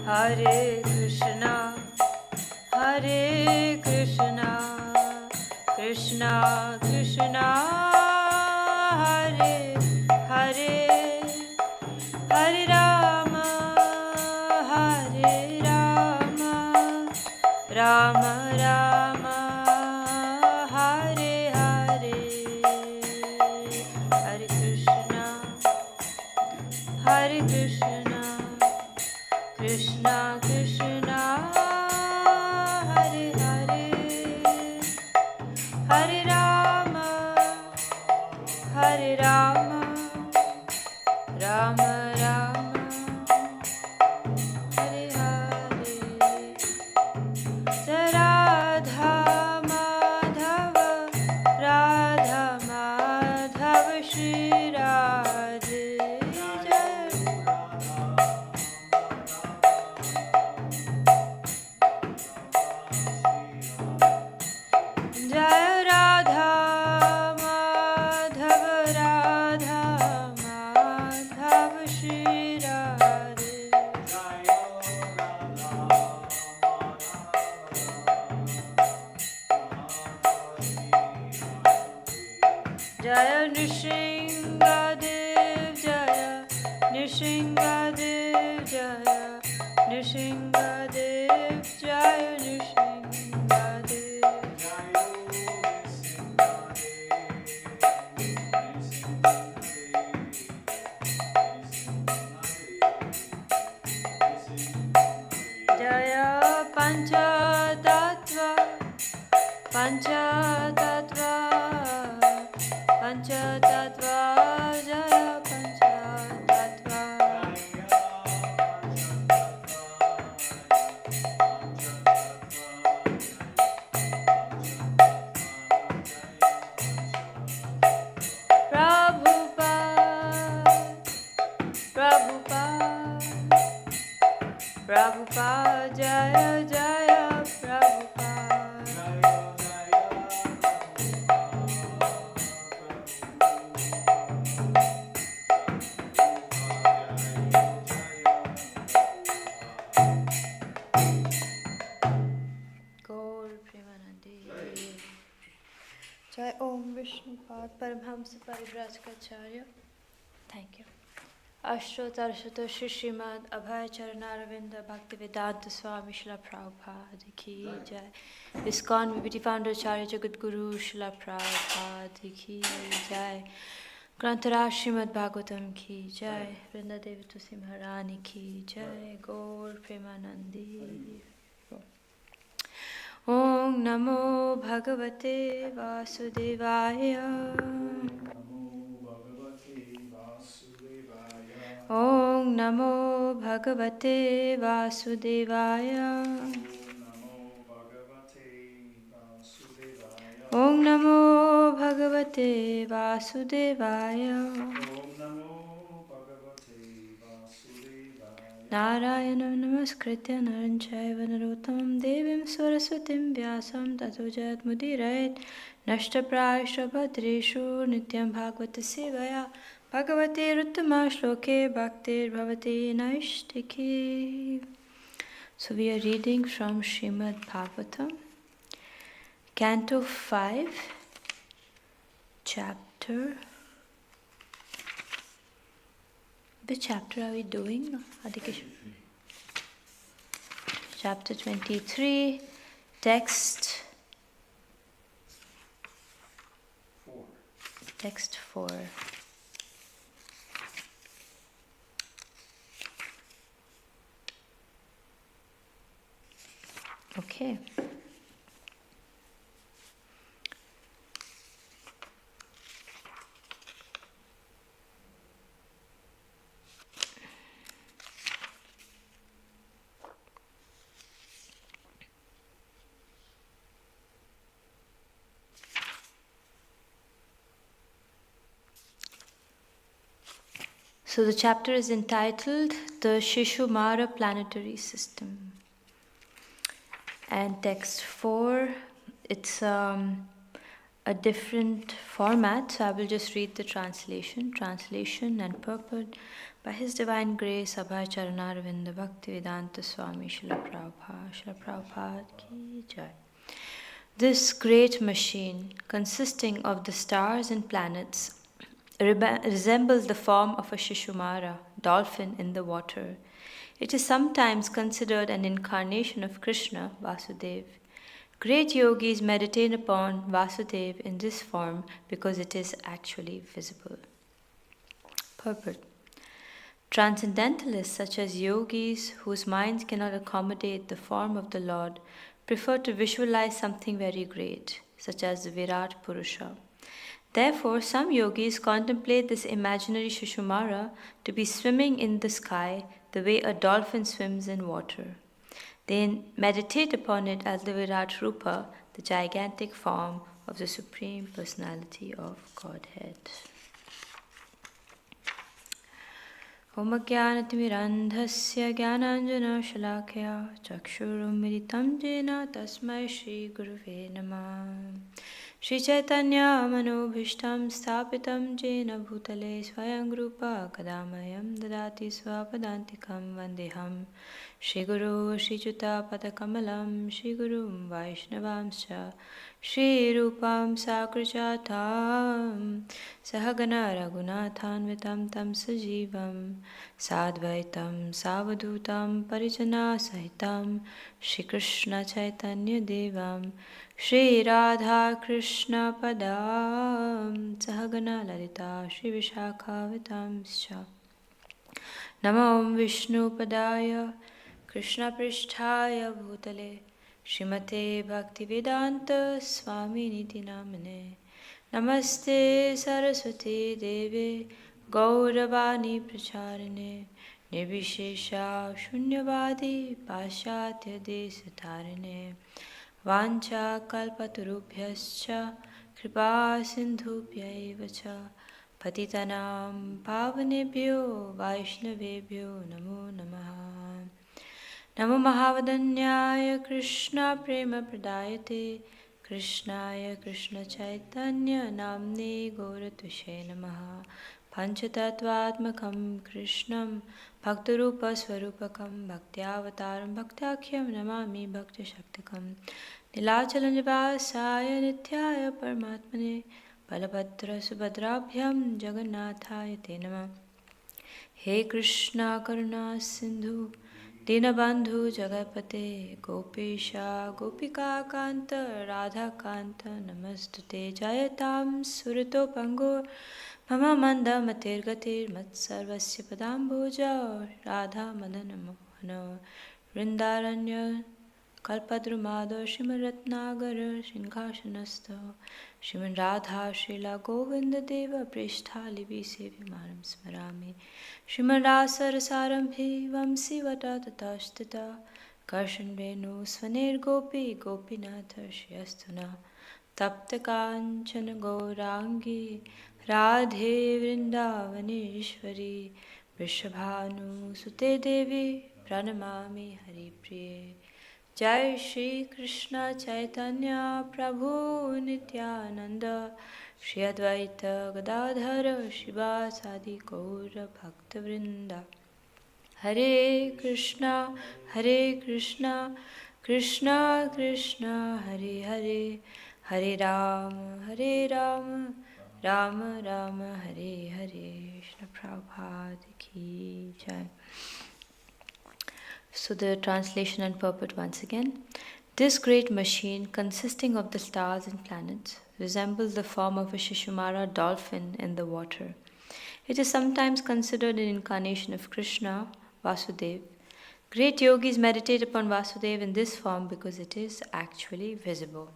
Hare Krishna, Hare Krishna, Krishna Krishna, Hare Hare, Hare Rama, Hare Rama, Rama Rama, Hare Hare, Hare Krishna, Hare Krishna, Krishna Krishna, Hare Hare, Hare Rama, Hare Rama, Rama Rama, Hare Hare. Radha Madhava, Radha Madhava, Shri Radhe Jai. Jai Radha Madhava, Radha Madhava, Shri Radhe. Jaya Nrsingadev, Jaya Nrsingadev, Jaya Nrsingadev, Jaya Nrsingadev. Jaya Panchatattva, Panchatattva, Panchatattva, Jaya Panchatattva. Prabhupada, Prabhupada, Prabhupada, Jaya Jaya Prabhupada. Gaur Premanande. Jai Om Vishnupad Paramhamsa Parivrajkacharya. Thank you. Ashtotarshato Shishimad Abhay Charanaravinda Bhaktivedanta Swami Srila Prabhupada Ki Jai. ISKCON Vibhuti Founder Acharya Jagat Guru Srila Prabhupada Ki Jai. Grantara Srimad Bhagavatam Ki Jai. Vrinda Devi Tusi Maharani Ki Jai. Gaur Premanandi. Om Namo Bhagavate Vasudevaya. Om Namo Bhagavate Vasudevaya. Om Namo Bhagavate Vasudevaya. Narayana Namaskritya Naram Chaiva Narottamam Devim Saraswatim Vyasam Tato Jayat Mudirayat Nashta Prayasha Bhadreshu Nityam Bhagavata Sevaya Bhagavate Ruttama Shloke Bhaktir Bhavate Naishtiki. So we are reading from Srimad Bhagavatam, Canto 5, Chapter. Which chapter are we doing? Adhikesh? Chapter 23, text 4. Text 4. Okay. So the chapter is entitled The Shishumara Planetary System. And text 4, it's a different format, so I will just read the translation. Translation and purport by His Divine Grace, Abhay Charanarvinda Bhaktivedanta Swami Srila Prabhupada Ki Jai. This great machine, consisting of the stars and planets, resembles the form of a Shishumara, dolphin in the water. It is sometimes considered an incarnation of Krishna, Vasudeva. Great yogis meditate upon Vasudeva in this form because it is actually visible. Purport. Transcendentalists such as yogis whose minds cannot accommodate the form of the Lord prefer to visualize something very great, such as the Virat Purusha. Therefore, some yogis contemplate this imaginary Shishumara to be swimming in the sky the way a dolphin swims in water. They meditate upon it as the Virat Rupa, the gigantic form of the Supreme Personality of Godhead. Om Jnanatimirandhasya Jnananjana Shalakya Chakshurummilitam Jena Tasmai Shri Guruve Namah. Shri Chaitanya Manobhishtam Sthapitam Jena Bhutale Swayam Rupa Kadamayam Dadati Swapadantikam Vandeham Shri Guru Shri Juta Padakamalam Shri Gurum Vaishnavamscha Shri Rupam Sakrijatam Sahagana Raghunathanvitam Tam Sajivam Sadvaitam Savadutam Parijana Sahitam Shri Krishna Chaitanya Devam Shri Radha Krishna Padam Sahagana Lalita Shri Vishakhavitamscha Namo Vishnu Padaya Krishna Pristhaya Bhutale Srimate Bhaktivedanta Swami Niti Namane Namaste Saraswati Deve Gauravani Pracharine Nirvishesha Shunyavadi Pashatya Desatarine Vancha Kalpatarubhyascha Kripa Sindhubhyaiva cha Patitanam Pavanebhyo Vaishnavebhyo Namo Namaha Namo Mahavadanyaya Krishna Prema Pradayate Krishnaya Krishna Chaitanya Namne Gauratushe Namaha Panchatattvatmakam Krishnam Bhaktarupa Swarupakam Bhaktyavataram Bhaktyakhyam Namami Bhakti Shaktikam Nilachalanjavasaya Nityaya Paramatmane Balabhadra Subhadrabhyam Jagannathaya Te Namah. He Krishna Karuna Sindhu Dinabandhu Jagapate Gopesha Gopika Kanta Radha Kanta Namastute Jayatam Surito Pangur Mama Manda Matir Gatir Matsarvasya Padambuja Radha Madana Mohana Vrindaranya Kalpadrumado Shimaratnagara Shinkashanasta Shiman Radha Srila Govinda Deva Prishtha Livi Sevimaram Smarami Shiman Rasa Rasarambhi Vamsi Vata Tatashtita Karshan Venu Svanir Gopi Gopinatha Shyastuna Tapta Kanchana Gaurangi Radhe Vrindavaneshwari Vrishabhanu Sute Devi Pranamami Hari Priye Jai Shri Krishna Chaitanya Prabhu Nityananda Shri Advaita Gadadhara Shivasadi Gaura Bhakta Vrinda Hare Krishna Krishna Krishna Hare Hare Hare Rama Rama Rama Hare Hare. Shri Prabhupada Ki Jai. So the translation and purport once again. This great machine, consisting of the stars and planets, resembles the form of a Shishumara dolphin in the water. It is sometimes considered an incarnation of Krishna, Vasudeva. Great yogis meditate upon Vasudeva in this form because it is actually visible.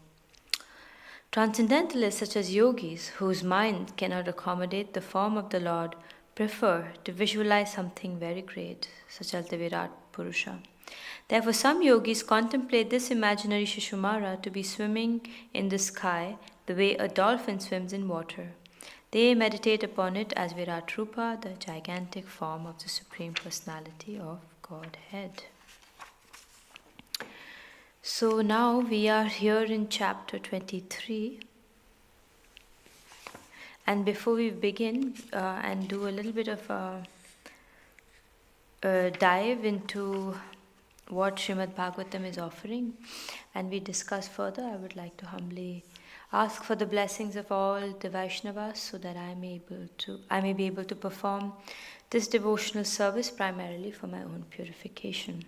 Transcendentalists such as yogis, whose mind cannot accommodate the form of the Lord, prefer to visualize something very great, such as the Virat Purusha. Therefore, some yogis contemplate this imaginary Shishumara to be swimming in the sky the way a dolphin swims in water. They meditate upon it as Virat Rupa, the gigantic form of the Supreme Personality of Godhead. So now we are here in chapter 23. And before we begin and do a little bit of a dive into what Srimad Bhagavatam is offering, and we discuss further, I would like to humbly ask for the blessings of all the Vaishnavas so that I may be able to perform this devotional service primarily for my own purification.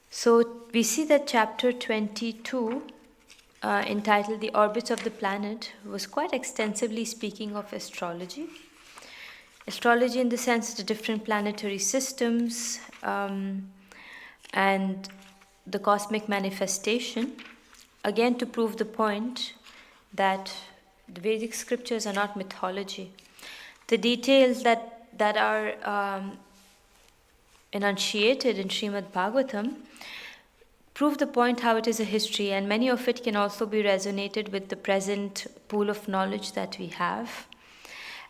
So we see that chapter 22, entitled The Orbits of the Planet, was quite extensively speaking of astrology. Astrology in the sense of the different planetary systems and the cosmic manifestation, again to prove the point that the Vedic scriptures are not mythology. The details that are enunciated in Srimad Bhagavatam prove the point how it is a history, and many of it can also be resonated with the present pool of knowledge that we have.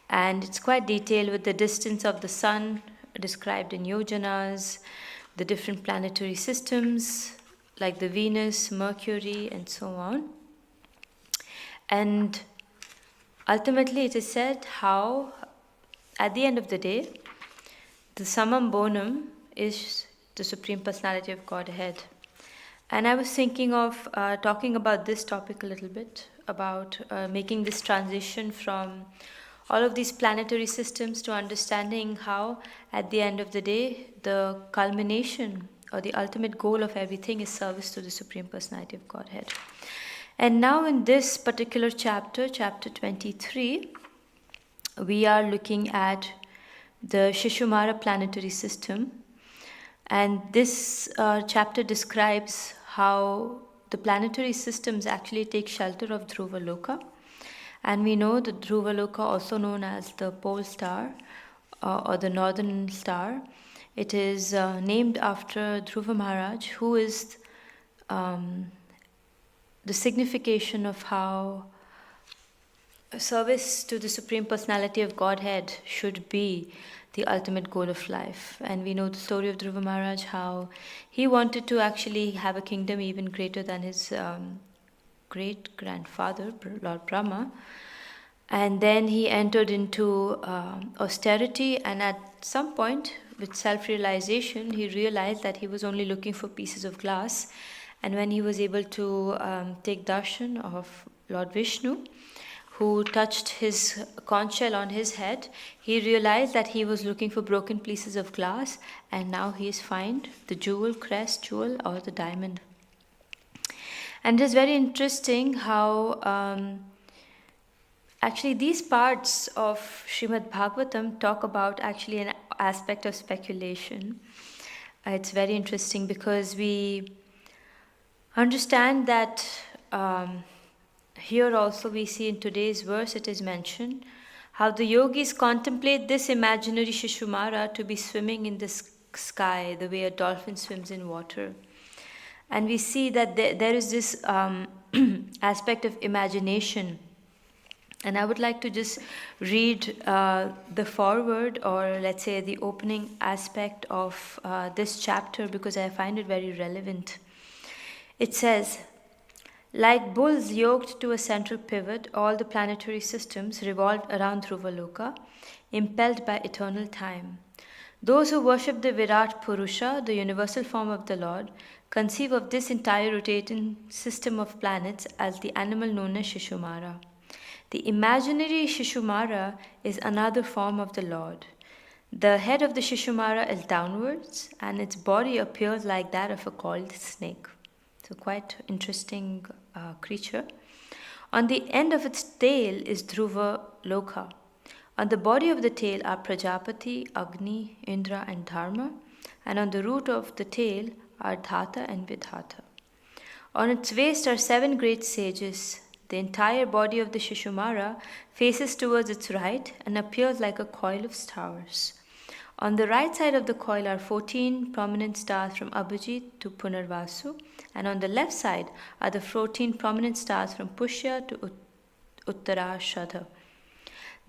And it's quite detailed with the distance of the sun described in yojanas, the different planetary systems like the Venus, Mercury, and so on. And ultimately it is said how, at the end of the day, the summum bonum is the Supreme Personality of Godhead. And I was thinking of talking about this topic a little bit, about making this transition from all of these planetary systems to understanding how, at the end of the day, the culmination or the ultimate goal of everything is service to the Supreme Personality of Godhead. And now in this particular chapter, chapter 23, we are looking at the Shishumara planetary system. And this chapter describes how the planetary systems actually take shelter of Dhruva Loka. And we know the Dhruva Loka, also known as the pole star or the northern star, it is named after Dhruva Maharaj, who is the signification of how service to the Supreme Personality of Godhead should be the ultimate goal of life. And we know the story of Dhruva Maharaj, how he wanted to actually have a kingdom even greater than his great-grandfather, Lord Brahma. And then he entered into austerity, and at some point, with self-realization, he realized that he was only looking for pieces of glass. And when he was able to take darshan of Lord Vishnu, who touched his conch shell on his head, he realized that he was looking for broken pieces of glass, and now he has found the jewel, crest, jewel, or the diamond. And it is very interesting how actually these parts of Srimad Bhagavatam talk about actually an aspect of speculation. It's very interesting because we understand that here also we see in today's verse it is mentioned how the yogis contemplate this imaginary Shishumara to be swimming in the sky the way a dolphin swims in water. And we see that there is this aspect of imagination. And I would like to just read the foreword, or let's say the opening aspect of this chapter, because I find it very relevant. It says, like bulls yoked to a central pivot, all the planetary systems revolve around Dhruvaloka, impelled by eternal time. Those who worship the Virat Purusha, the universal form of the Lord, conceive of this entire rotating system of planets as the animal known as Shishumara. The imaginary Shishumara is another form of the Lord. The head of the Shishumara is downwards, and its body appears like that of a coiled snake. So quite interesting creature. On the end of its tail is Dhruva Loka. On the body of the tail are Prajapati, Agni, Indra, and Dharma, and on the root of the tail are Dhata and Vidhata. On its waist are 7 great sages. The entire body of the Shishumara faces towards its right and appears like a coil of stars. On the right side of the coil are 14 prominent stars from Abhijit to Punarvasu, and on the left side are the 14 prominent stars from Pushya to Uttarashadha.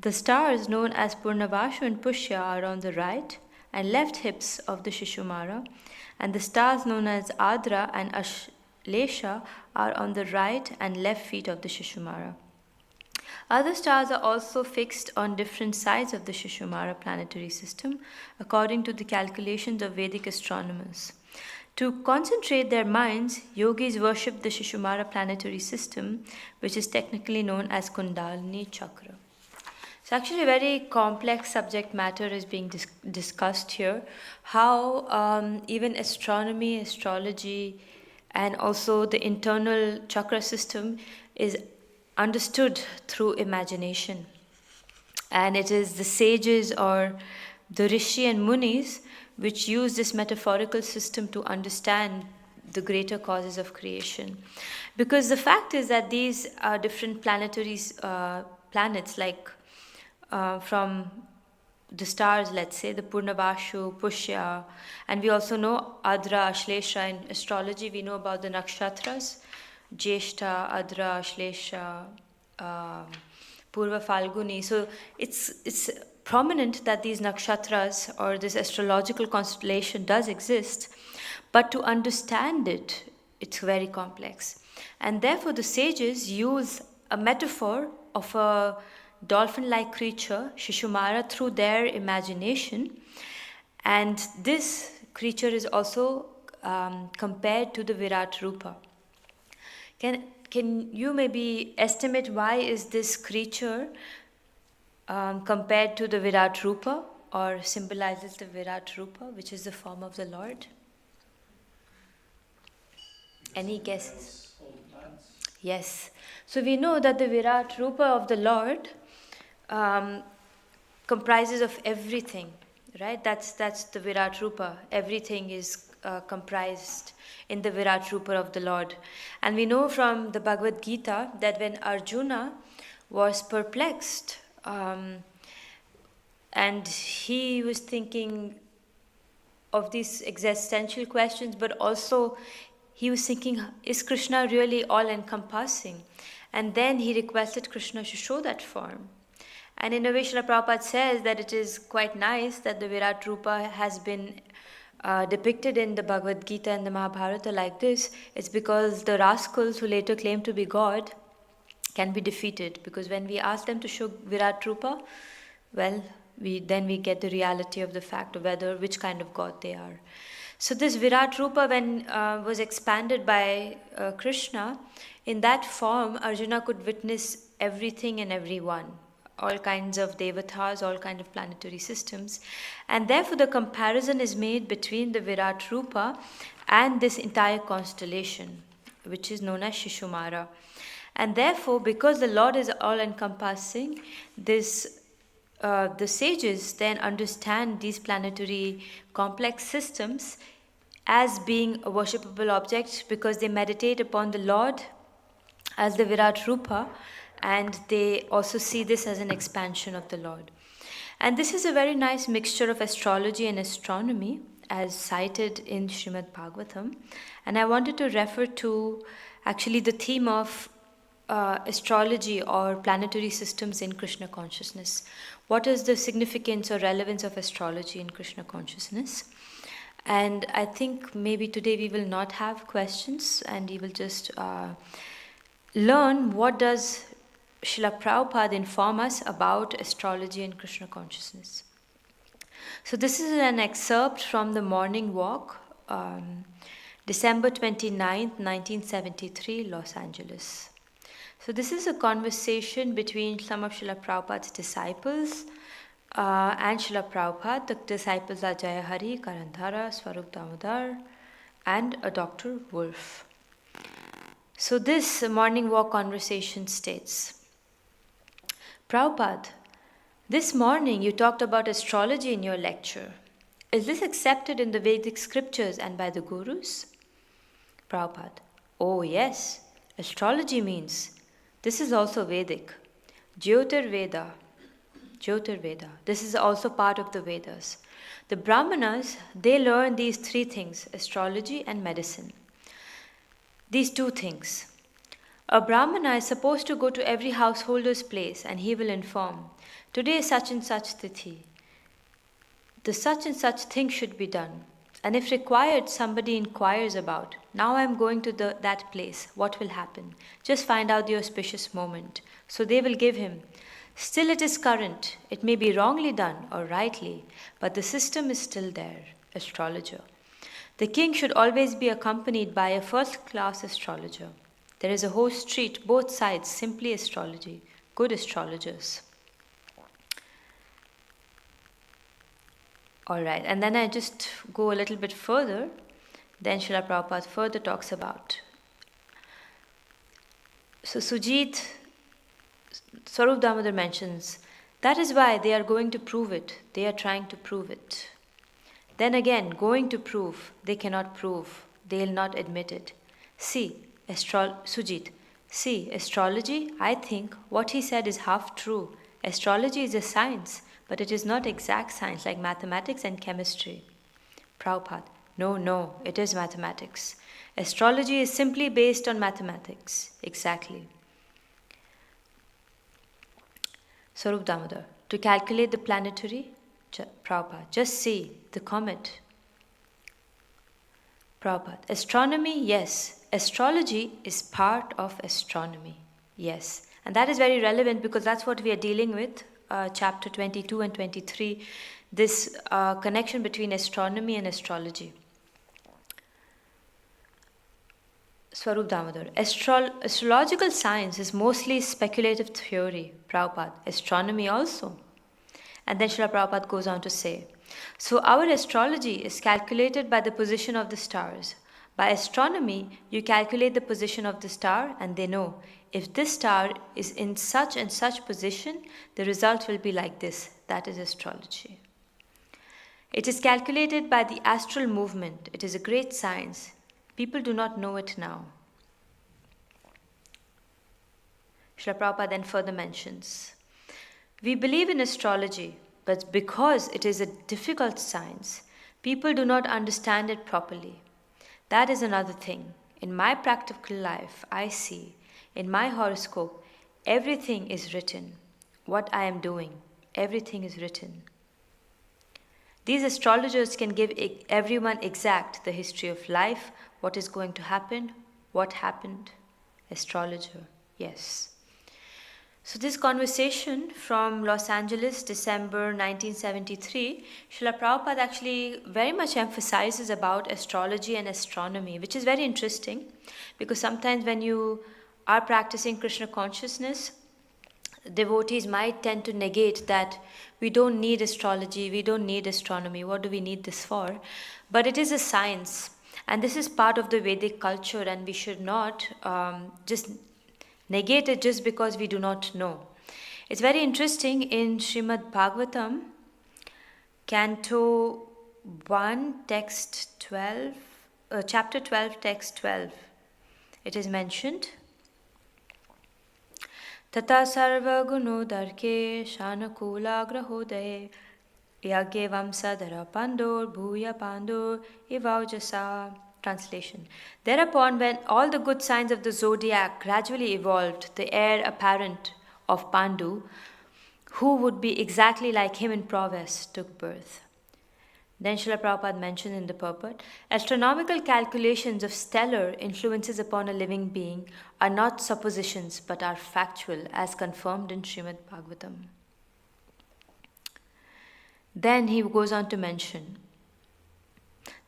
The stars known as Purnavashu and Pushya are on the right and left hips of the Shishumara, and the stars known as Adra and Ashlesha are on the right and left feet of the Shishumara. Other stars are also fixed on different sides of the Shishumara planetary system according to the calculations of Vedic astronomers. To concentrate their minds, yogis worship the Shishumara planetary system, which is technically known as Kundalini Chakra. So actually a very complex subject matter is being discussed here. How even astronomy, astrology, and also the internal chakra system is understood through imagination. And it is the sages or the Rishi and Munis which use this metaphorical system to understand the greater causes of creation. Because the fact is that these are different planetary planets, like from the stars, let's say, the Purnavashu, Pushya, and we also know Adra, Ashlesha. In astrology, we know about the nakshatras, Jeshta, Adra, Ashlesha, Purva Falguni. So it's prominent that these nakshatras or this astrological constellation does exist, but to understand it, it's very complex. And therefore the sages use a metaphor of a dolphin-like creature, Shishumara, through their imagination. And this creature is also compared to the Virat Rupa. Can you maybe estimate why is this creature compared to the Virat Rupa, or symbolizes the Virat Rupa, which is the form of the Lord? Any guesses? Yes. So we know that the Virat Rupa of the Lord comprises of everything, right? That's the Virat Rupa. Everything is comprised in the Virat Rupa of the Lord. And we know from the Bhagavad Gita that when Arjuna was perplexed and he was thinking of these existential questions, but also he was thinking, is Krishna really all-encompassing? And then he requested Krishna to show that form. And in a way, Srila Prabhupada says that it is quite nice that the Virat Rupa has been depicted in the Bhagavad Gita and the Mahabharata like this. It's because the rascals who later claim to be God can be defeated. Because when we ask them to show Virat Rupa, well, we get the reality of the fact of which kind of God they are. So this Virat Rupa, when was expanded by Krishna, in that form, Arjuna could witness everything and everyone, all kinds of devatas, all kinds of planetary systems. And therefore the comparison is made between the Virat Rupa and this entire constellation, which is known as Shishumara. And therefore, because the Lord is all-encompassing, the sages then understand these planetary complex systems as being a worshipable object, because they meditate upon the Lord as the Virat Rupa, and they also see this as an expansion of the Lord. And this is a very nice mixture of astrology and astronomy as cited in Srimad Bhagavatam. And I wanted to refer to actually the theme of astrology or planetary systems in Krishna consciousness. What is the significance or relevance of astrology in Krishna consciousness? And I think maybe today we will not have questions, and we will just learn what does Srila Prabhupada inform us about astrology and Krishna consciousness. So this is an excerpt from the Morning Walk, December 29th, 1973, Los Angeles. So this is a conversation between some of Srila Prabhupada's disciples and Srila Prabhupada. The disciples are Jayahari, Karandhara, Swarup Damodar, and a Dr. Wolf. So this Morning Walk conversation states, Prabhupada, this morning you talked about astrology in your lecture. Is this accepted in the Vedic scriptures and by the gurus? Prabhupada, oh yes, astrology means. This is also Vedic. Jyotirveda. This is also part of the Vedas. The Brahmanas, they learn these three things, astrology and medicine. These two things. A Brahmana is supposed to go to every householder's place and he will inform, today is such and such tithi. The such and such thing should be done. And if required, somebody inquires about, now I am going to that place, what will happen? Just find out the auspicious moment. So they will give him. Still it is current. It may be wrongly done or rightly, but the system is still there, astrologer. The king should always be accompanied by a first-class astrologer. There is a whole street, both sides, simply astrology, good astrologers. All right, and then I just go a little bit further. Then Srila Prabhupada further talks about. So Sujit, Swarup Damodar mentions, that is why they are going to prove it. They are trying to prove it. Then again, going to prove, they cannot prove. They will not admit it. See, Sujit, see, astrology, I think what he said is half true. Astrology is a science, but it is not exact science like mathematics and chemistry. Prabhupada, no, it is mathematics. Astrology is simply based on mathematics. Exactly. Swarup Damodar, to calculate the planetary, Prabhupada, just see the comet. Prabhupada, astronomy, yes. Astrology is part of astronomy, yes. And that is very relevant because that's what we are dealing with, chapter 22 and 23, this connection between astronomy and astrology. Swarup Damodar, astrological science is mostly speculative theory, Prabhupada, astronomy also. And then Srila Prabhupada goes on to say, so our astrology is calculated by the position of the stars. By astronomy, you calculate the position of the star and they know, if this star is in such and such position, the result will be like this. That is astrology. It is calculated by the astral movement. It is a great science. People do not know it now. Srila Prabhupada then further mentions, we believe in astrology, but because it is a difficult science, people do not understand it properly. That is another thing. In my practical life, I see, in my horoscope, everything is written. What I am doing, everything is written. These astrologers can give everyone exact the history of life, what is going to happen, what happened. Astrologer, yes. So this conversation from Los Angeles, December 1973, Srila Prabhupada actually very much emphasizes about astrology and astronomy, which is very interesting because sometimes when you are practicing Krishna consciousness, devotees might tend to negate that we don't need astrology, we don't need astronomy, what do we need this for? But it is a science and this is part of the Vedic culture and we should not just negate it just because we do not know. It's very interesting in Srimad Bhagavatam, Canto 1, text 12, chapter 12, text 12. It is mentioned, Tata sarva guno darke shanakula grahodaye yagye vamsadara pandur bhuya pandur ivaujasa. Translation. Thereupon, when all the good signs of the zodiac gradually evolved, the heir apparent of Pandu, who would be exactly like him in prowess, took birth. Then Srila Prabhupada mentioned in the purport, astronomical calculations of stellar influences upon a living being are not suppositions but are factual as confirmed in Srimad Bhagavatam. Then he goes on to mention,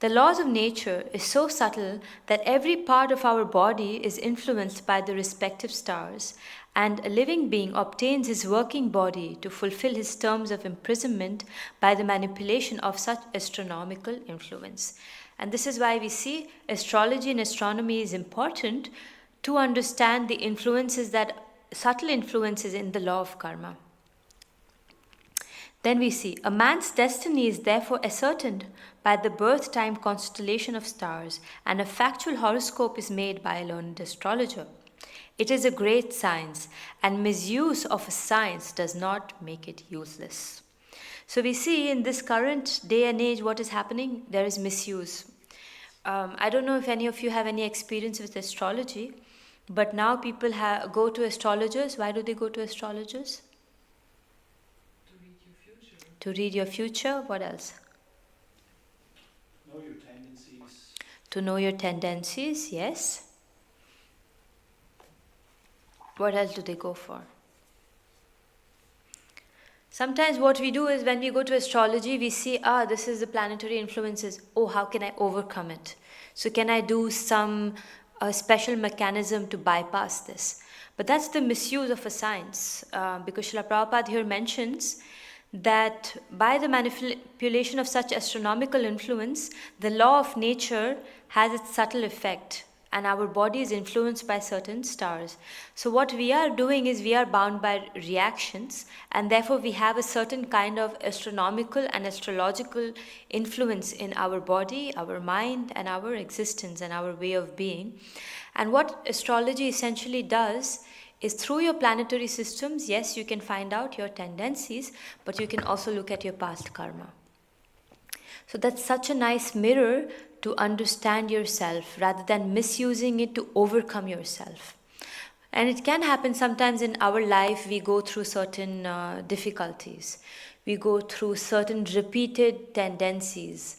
the laws of nature is so subtle that every part of our body is influenced by the respective stars, and a living being obtains his working body to fulfill his terms of imprisonment by the manipulation of such astronomical influence. And this is why we see astrology and astronomy is important to understand the influences that subtle influences in the law of karma. Then we see, a man's destiny is therefore ascertained by the birth time constellation of stars, and a factual horoscope is made by a learned astrologer. It is a great science, and misuse of a science does not make it useless. So we see in this current day and age what is happening, there is misuse. I don't know if any of you have any experience with astrology, But now people go to astrologers. Why do they go to astrologers? To read your future. To read your future. What else? Know your tendencies. To know your tendencies, yes. What else do they go for? Sometimes what we do is when we go to astrology, we see, this is the planetary influences. Oh, how can I overcome it? So can I do some special mechanism to bypass this? But that's the misuse of a science, because Srila Prabhupada here mentions that by the manipulation of such astronomical influence, the law of nature has its subtle effect, and our body is influenced by certain stars. So what we are doing is we are bound by reactions, and therefore we have a certain kind of astronomical and astrological influence in our body, our mind, and our existence and our way of being. And what astrology essentially does is through your planetary systems, yes, you can find out your tendencies, but you can also look at your past karma. So that's such a nice mirror to understand yourself rather than misusing it to overcome yourself. And it can happen sometimes in our life. We go through certain difficulties. We go through certain repeated tendencies,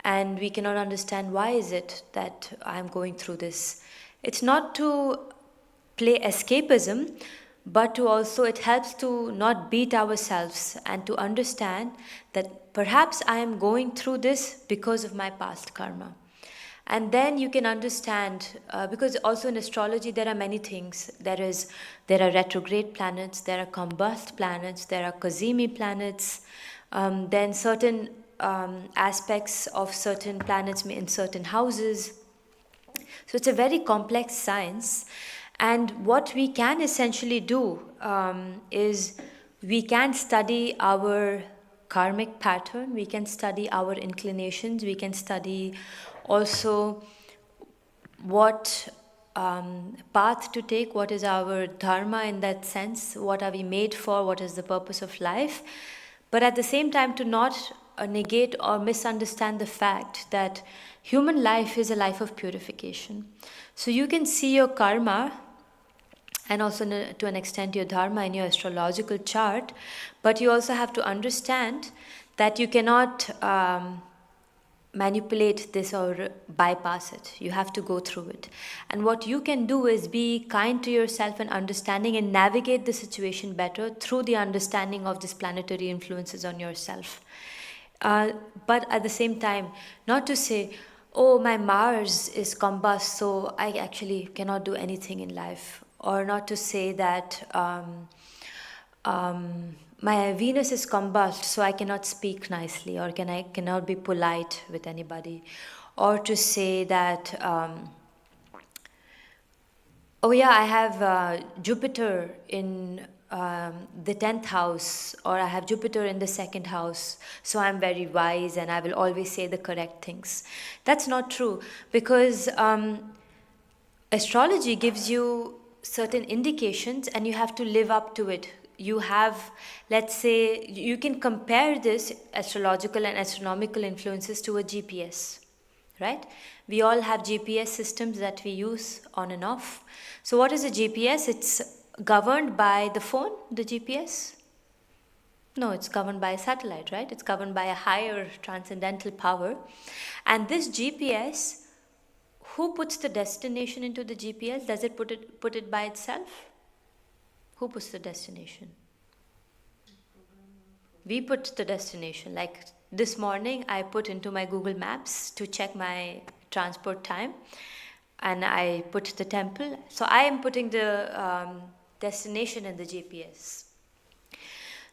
and we cannot understand why is it that I'm going through this. It's not to play escapism, but to also, it helps to not beat ourselves and to understand that perhaps I am going through this because of my past karma. And then you can understand, because also in astrology there are many things. There are retrograde planets, there are combust planets, there are Cazimi planets, then certain aspects of certain planets in certain houses. So it's a very complex science. And what we can essentially do is we can study our karmic pattern, we can study our inclinations, we can study also what path to take, what is our dharma in that sense, what are we made for, what is the purpose of life. But at the same time, to not negate or misunderstand the fact that human life is a life of purification. So you can see your karma and also to an extent your dharma in your astrological chart, but you also have to understand that you cannot manipulate this or bypass it. You have to go through it. And what you can do is be kind to yourself and understanding and navigate the situation better through the understanding of these planetary influences on yourself. But at the same time, not to say, oh, my Mars is combust, so I actually cannot do anything in life. Or not to say that my Venus is combust, so I cannot speak nicely, or cannot be polite with anybody. Or to say that, oh yeah, I have Jupiter in the 10th house, or I have Jupiter in the 2nd house, so I'm very wise and I will always say the correct things. That's not true, because astrology gives you certain indications and you have to live up to it. You have, let's say, you can compare this astrological and astronomical influences to a GPS, right? We all have GPS systems that we use on and off. So what is a GPS? It's governed by the phone, the GPS? No, it's governed by a satellite, right? It's governed by a higher transcendental power. And this GPS, who puts the destination into the GPS? Does it put it by itself? Who puts the destination? We put the destination. Like this morning, I put into my Google Maps to check my transport time, and I put the temple. So I am putting the destination in the GPS.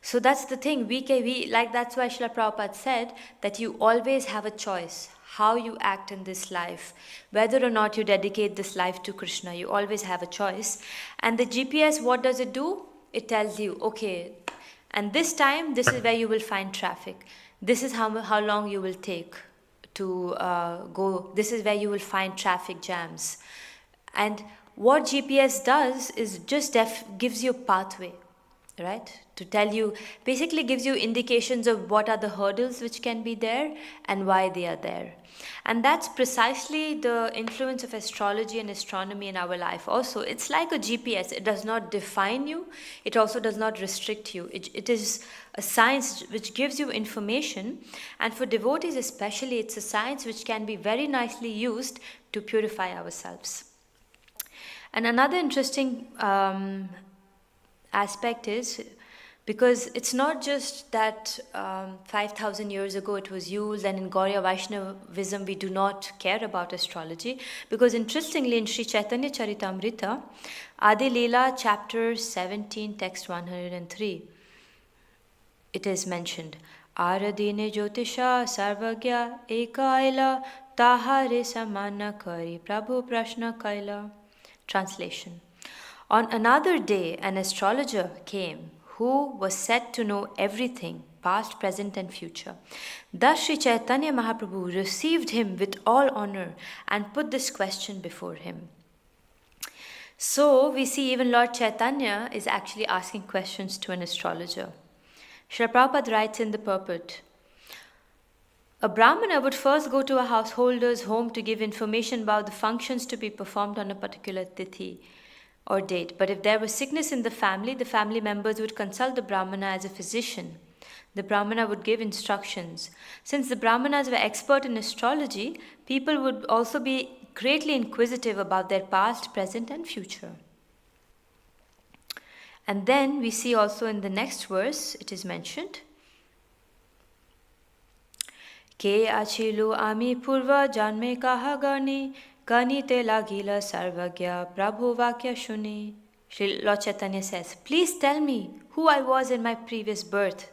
So that's the thing. That's why Srila Prabhupada said that you always have a choice how you act in this life, whether or not you dedicate this life to Krishna. You always have a choice. And the GPS, what does it do? It tells you, okay, and this time, this is where you will find traffic. This is how long you will take to go. This is where you will find traffic jams. And what GPS does is just gives you a pathway. right? To tell you, basically gives you indications of what are the hurdles which can be there and why they are there. And that's precisely the influence of astrology and astronomy in our life also. It's like a GPS. It does not define you. It also does not restrict you. It is a science which gives you information. And for devotees especially, it's a science which can be very nicely used to purify ourselves. And another interesting aspect is, because it's not just that 5,000 years ago it was used, and in Gauriya Vaishnavism we do not care about astrology, because interestingly in Sri Chaitanya Charitamrita, Adi Leela chapter 17 text 103, it is mentioned, Aradine Jyotisha Sarvagya Ekaila Tahare Samana Kari Prabhu Prashna Kaila. Translation. On another day, an astrologer came who was said to know everything, past, present, and future. Thus, Sri Chaitanya Mahaprabhu received him with all honor and put this question before him. So, we see even Lord Chaitanya is actually asking questions to an astrologer. Srila Prabhupada writes in the purport, a Brahmana would first go to a householder's home to give information about the functions to be performed on a particular tithi or date. But if there was sickness in the family members would consult the Brahmana as a physician. The Brahmana would give instructions. Since the Brahmanas were expert in astrology, people would also be greatly inquisitive about their past, present, and future. And then we see also in the next verse, it is mentioned, Ke achilu ami purva janme kaha gani Kani te lagila sarvagya prabhu vakya shuni. Shri Lord Chaitanya says, please tell me who I was in my previous birth.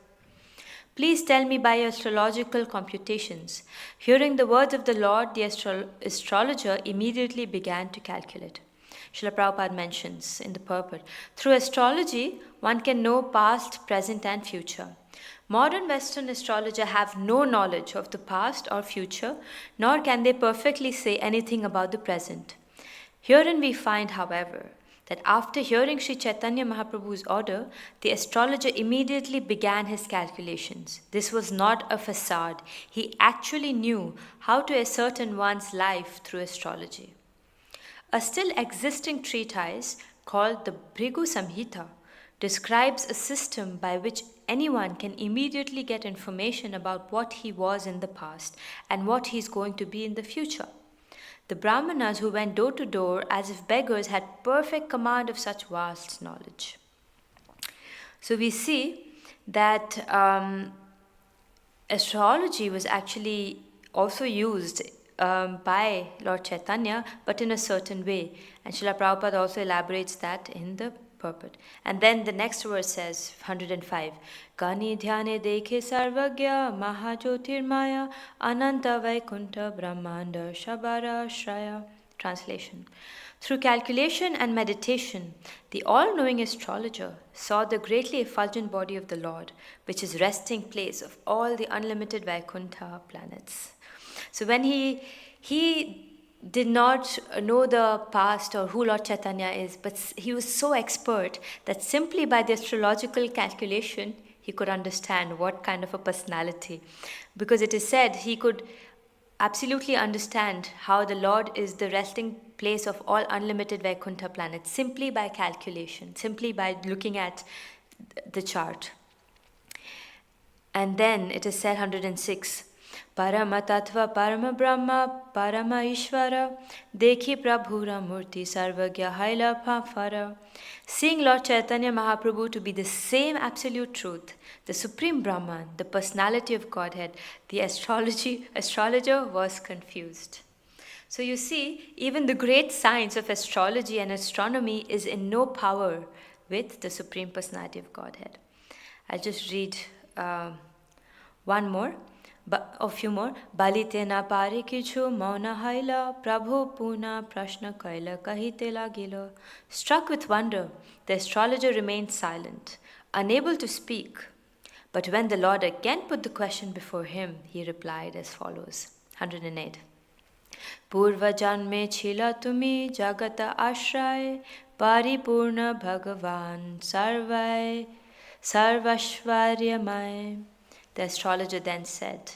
Please tell me by astrological computations. Hearing the words of the Lord, the astrologer immediately began to calculate. Srila Prabhupada mentions in the purport, through astrology, one can know past, present, and future. Modern Western astrologers have no knowledge of the past or future, nor can they perfectly say anything about the present. Herein we find, however, that after hearing Sri Chaitanya Mahaprabhu's order, the astrologer immediately began his calculations. This was not a facade. He actually knew how to ascertain one's life through astrology. A still existing treatise called the Bhrigu Samhita describes a system by which anyone can immediately get information about what he was in the past and what he is going to be in the future. The Brahmanas who went door to door as if beggars had perfect command of such vast knowledge. So we see that astrology was actually also used by Lord Chaitanya, but in a certain way. And Srila Prabhupada also elaborates that in the purport. And then the next verse says, 105, Kani dhyane dekhe sarvagya mahajyotirmaya ananta vaikunta brahmanda shabara shraya. Translation. Through calculation and meditation, the all-knowing astrologer saw the greatly effulgent body of the Lord, which is resting place of all the unlimited Vaikuntha planets. So when he did not know the past or who Lord Chaitanya is, but he was so expert that simply by the astrological calculation, he could understand what kind of a personality. Because it is said he could absolutely understand how the Lord is the resting place of all unlimited Vaikuntha planets simply by calculation, simply by looking at the chart. And then it is said 106, Parama Tattva Parama Brahma Parama Ishvara Dekhi Prabhura Murti Sarvagya Haila Phamfara. Seeing Lord Chaitanya Mahaprabhu to be the same absolute truth, the Supreme Brahman, the personality of Godhead, the astrologer was confused. So you see, even the great science of astrology and astronomy is in no power with the Supreme Personality of Godhead. I'll just read a few more. Balite na pare kichu mauna haila prabhu puna prashna kaila kahite lagila. Struck with wonder, the astrologer remained silent, unable to speak. But when the Lord again put the question before him, he replied as follows. 108. Purva janme chila tumi jagata ashray paripurna bhagavan sarvai sarvashvaryamay. The astrologer then said,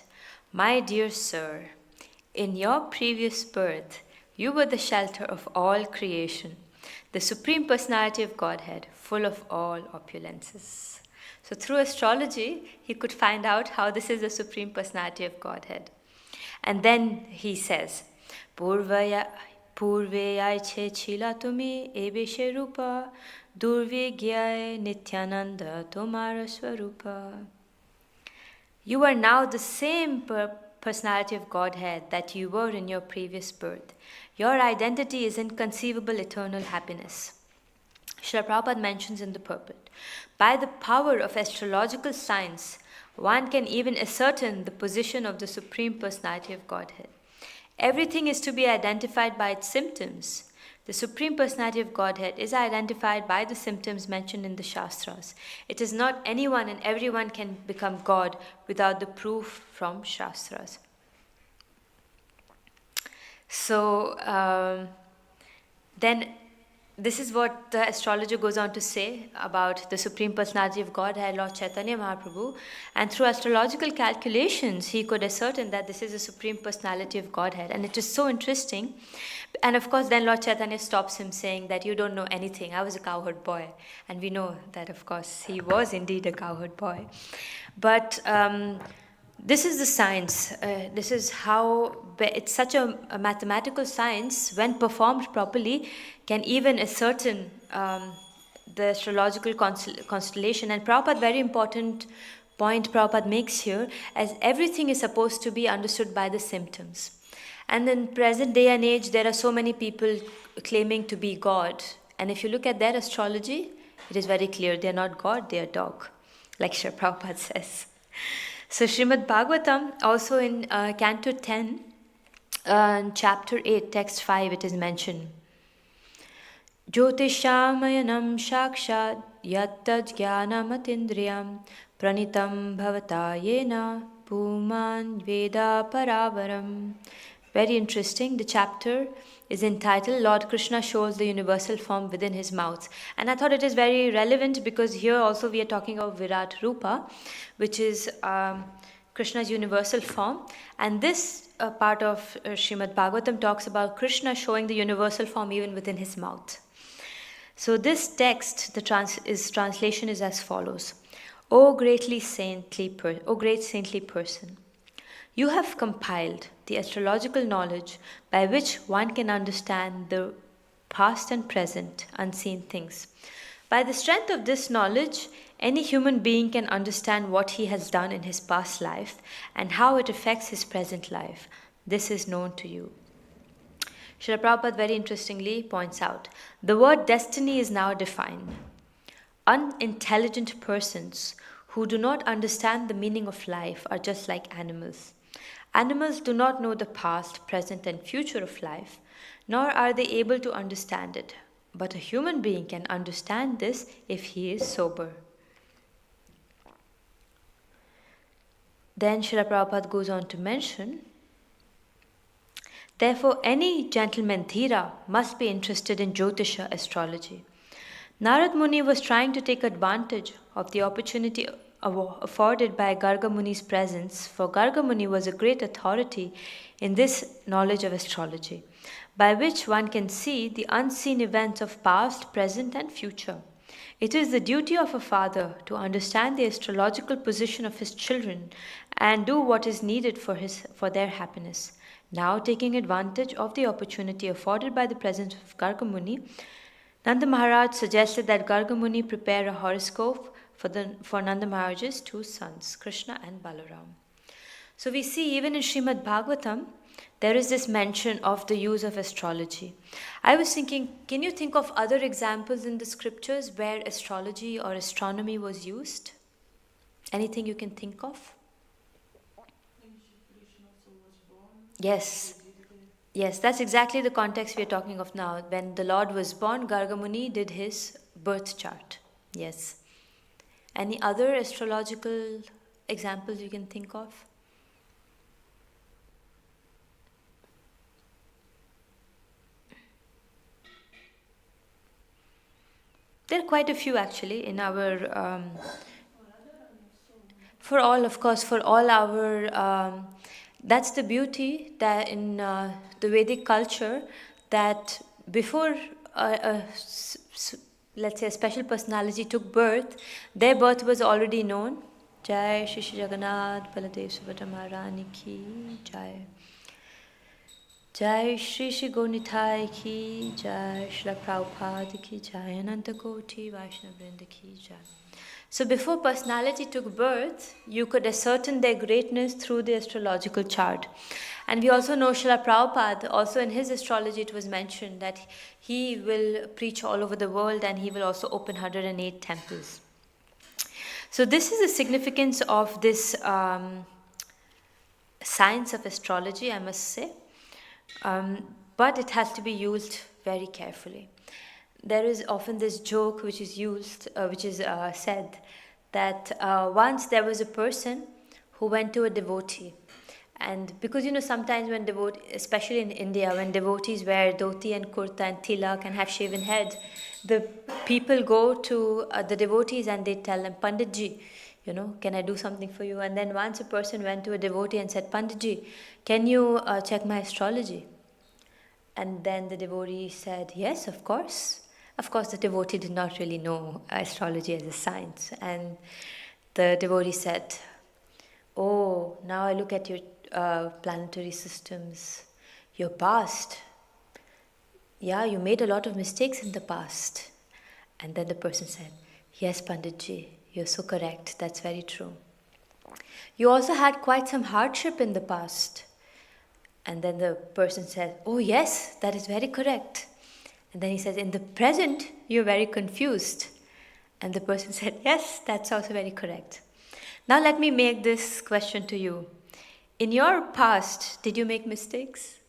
"My dear sir, in your previous birth, you were the shelter of all creation, the Supreme Personality of Godhead, full of all opulences." So through astrology, he could find out how this is the Supreme Personality of Godhead. And then he says, Purvaya che chila tumi ebeshe rupa, durvigyaye nityananda tomara swarupa. You are now the same personality of Godhead that you were in your previous birth. Your identity is inconceivable eternal happiness. Srila Prabhupada mentions in the purport, by the power of astrological science, one can even ascertain the position of the Supreme Personality of Godhead. Everything is to be identified by its symptoms. The Supreme Personality of Godhead is identified by the symptoms mentioned in the Shastras. It is not anyone and everyone can become God without the proof from Shastras. So, then this is what the astrologer goes on to say about the Supreme Personality of Godhead, Lord Chaitanya Mahaprabhu. And through astrological calculations, he could ascertain that this is the Supreme Personality of Godhead. And it is so interesting. And of course, then Lord Chaitanya stops him saying that you don't know anything. I was a cowherd boy. And we know that, of course, he was indeed a cowherd boy. But this is the science. This is how it's such a mathematical science, when performed properly, can even ascertain the astrological constellation. And Prabhupada, very important point Prabhupada makes here, as everything is supposed to be understood by the symptoms. And in present day and age, there are so many people claiming to be God. And if you look at their astrology, it is very clear they are not God, they are dog, like Srila Prabhupada says. So Srimad Bhagavatam, also in Canto 10, chapter 8, text 5, it is mentioned. Jyotishamayanam shakshat yattad jnanamatindriyam pranitam bhavata yena puman veda paravaram. Very interesting. The chapter is entitled Lord Krishna shows the universal form within his mouth. And I thought it is very relevant because here also we are talking of Virat Rupa, which is Krishna's universal form. And this part of Srimad Bhagavatam talks about Krishna showing the universal form even within his mouth. So this text, the translation is as follows. O great saintly person, you have compiled the astrological knowledge by which one can understand the past and present unseen things. By the strength of this knowledge, any human being can understand what he has done in his past life and how it affects his present life. This is known to you. Srila Prabhupada very interestingly points out, the word destiny is now defined. Unintelligent persons who do not understand the meaning of life are just like animals. Animals do not know the past, present, and future of life, nor are they able to understand it. But a human being can understand this if he is sober. Then Srila Prabhupada goes on to mention, therefore any gentleman Dhira must be interested in Jyotisha astrology. Narad Muni was trying to take advantage of the opportunity afforded by Garga Muni's presence, for Garga Muni was a great authority in this knowledge of astrology, by which one can see the unseen events of past, present, and future. It is the duty of a father to understand the astrological position of his children and do what is needed for their happiness. Now, taking advantage of the opportunity afforded by the presence of Garga Muni, Nanda Maharaj suggested that Garga Muni prepare a horoscope for Nanda Maharaj's two sons, Krishna and Balaram. So we see even in Srimad Bhagavatam, there is this mention of the use of astrology. I was thinking, can you think of other examples in the scriptures where astrology or astronomy was used? Anything you can think of? Yes. Yes, that's exactly the context we are talking of now. When the Lord was born, Garga Muni did his birth chart. Yes. Any other astrological examples you can think of? There are quite a few actually in our For all, of course, for all our, that's the beauty that in the Vedic culture, that before let's say a special personality took birth, their birth was already known. Jai Shri Shri Jagannath Baladev Subhadra Maharani ki Jai. Jai Shri Shri Gonithai ki Jai, Srila Prabhupada ki Jai, Ananta Koti Vaishnavrinda ki Jai. So before personality took birth, you could ascertain their greatness through the astrological chart. And we also know Srila Prabhupada, also in his astrology it was mentioned that he will preach all over the world and he will also open 108 temples. So this is the significance of this science of astrology, I must say. But it has to be used very carefully. There is often this joke which is used, said that once there was a person who went to a devotee, and because sometimes when especially in India, when devotees wear dhoti and kurta and tilak and have shaven head, the people go to the devotees and they tell them, Panditji, can I do something for you? And then once a person went to a devotee and said, Panditji, can you check my astrology? And then the devotee said, yes, of course. Of course, the devotee did not really know astrology as a science. And the devotee said, oh, now I look at your planetary systems, your past. Yeah, you made a lot of mistakes in the past. And then the person said, yes, Panditji, you're so correct. That's very true. You also had quite some hardship in the past. And then the person said, oh, yes, that is very correct. And then he says, in the present, you're very confused. And the person said, yes, that's also very correct. Now let me make this question to you. In your past, did you make mistakes?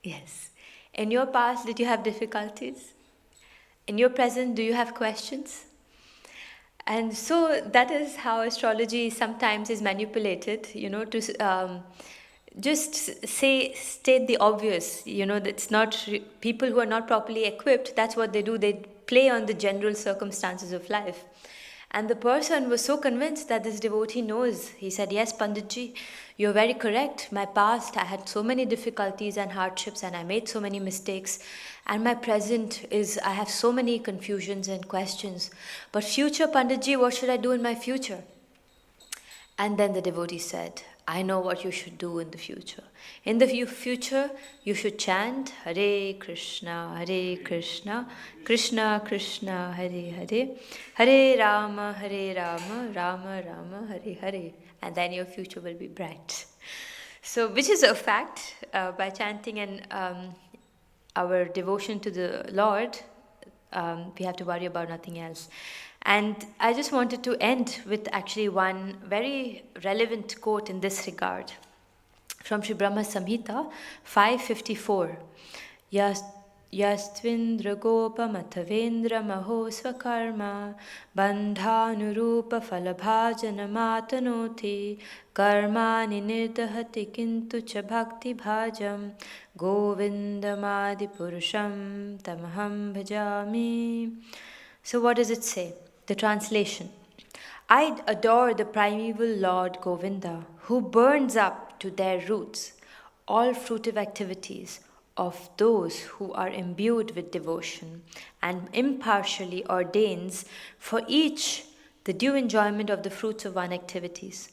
Yes. In your past, did you have difficulties? In your present, do you have questions? And so that is how astrology sometimes is manipulated, to just state the obvious, that's not, people who are not properly equipped, that's what they do, they play on the general circumstances of life. And the person was so convinced that this devotee knows. He said, yes, Panditji, you're very correct. My past, I had so many difficulties and hardships and I made so many mistakes. And my present is, I have so many confusions and questions. But future, Panditji, what should I do in my future? And then the devotee said, I know what you should do in the future. In the future, you should chant Hare Krishna, Krishna Krishna, Hare Hare, Hare Rama, Rama Rama, Hare Hare. And then your future will be bright. So, which is a fact, by chanting and our devotion to the Lord, we have to worry about nothing else. And I just wanted to end with actually one very relevant quote in this regard from Sri Brahma Samhita 5:54. Yastvindra gopa mathavendra maho svakarma bandhanurupa falabhajana matanoti karmani nirdahati kintu cha bhakti bhajam govindamadi purusham tamaham bhajami. So what does it say? The translation. I adore the primeval Lord Govinda, who burns up to their roots all fruitive activities of those who are imbued with devotion and impartially ordains for each the due enjoyment of the fruits of one activities.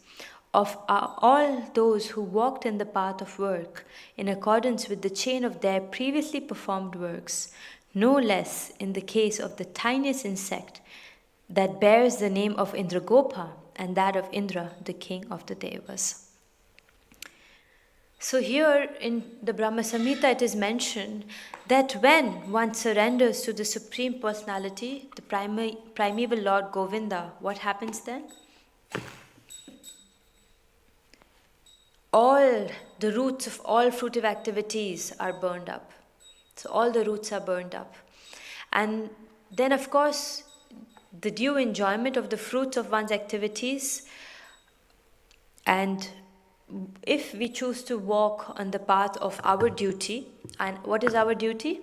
Of all those who walked in the path of work in accordance with the chain of their previously performed works, no less in the case of the tiniest insect that bears the name of Indragopa and that of Indra, the king of the Devas. So here in the Brahma Samhita it is mentioned that when one surrenders to the Supreme Personality, the primeval Lord Govinda, what happens then? All the roots of all fruitive activities are burned up. So all the roots are burned up. And then of course, the due enjoyment of the fruits of one's activities, and if we choose to walk on the path of our duty, and what is our duty?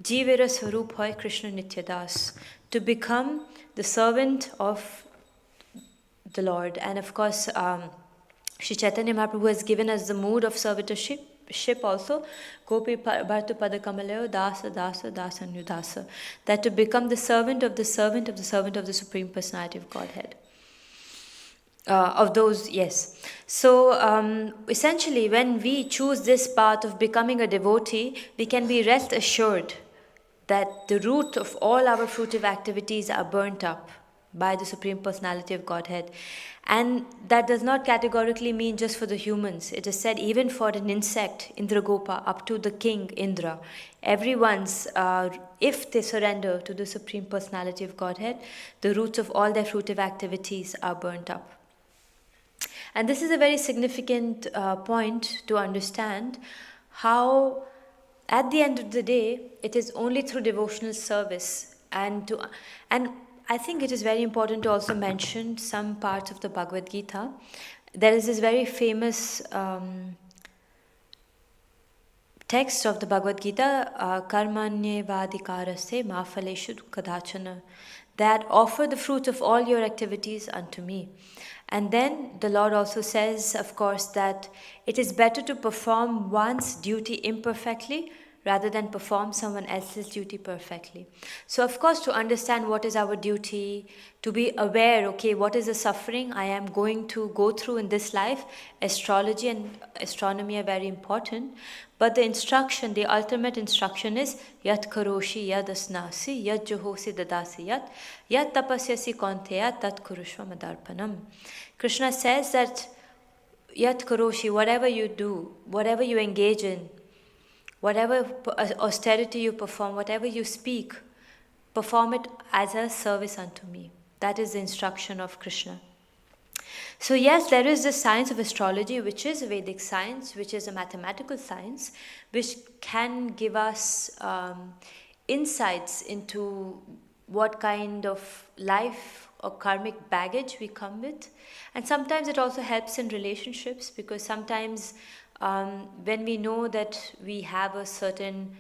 Jivera Swarup Hoy Krishna Nityadas, to become the servant of the Lord. And of course, Sri Chaitanya Mahaprabhu has given us the mood of servitorship also, Gopi Bhartu Padakamaleo Dasa Dasa Dasanyudasa, that to become the servant of the servant of the servant of the Supreme Personality of Godhead. Of those, yes. So essentially, when we choose this path of becoming a devotee, we can be rest assured that the root of all our fruitive activities are burnt up by the Supreme Personality of Godhead. And that does not categorically mean just for the humans. It is said even for an insect, Indragopa, up to the king Indra, everyone's, if they surrender to the Supreme Personality of Godhead, the roots of all their fruitive activities are burnt up. And this is a very significant point to understand how, at the end of the day, it is only through devotional service and I think it is very important to also mention some parts of the Bhagavad Gita. There is this very famous text of the Bhagavad Gita, Karmanyevadikaraste ma phaleshu kadachana, that offer the fruit of all your activities unto me. And then the Lord also says, of course, that it is better to perform one's duty imperfectly rather than perform someone else's duty perfectly. So of course, to understand what is our duty, to be aware, okay, what is the suffering I am going to go through in this life, astrology and astronomy are very important. But the instruction, the ultimate instruction is Yat karoshi yad asnasi yad johosi dadasi yat tapasyasi konteya tat kurushva madarpanam. Krishna says that Yat karoshi, whatever you do, whatever you engage in, whatever austerity you perform, whatever you speak, perform it as a service unto me. That is the instruction of Krishna. So yes, there is the science of astrology, which is a Vedic science, which is a mathematical science, which can give us insights into what kind of life or karmic baggage we come with. And sometimes it also helps in relationships, because sometimes when we know that we have a certain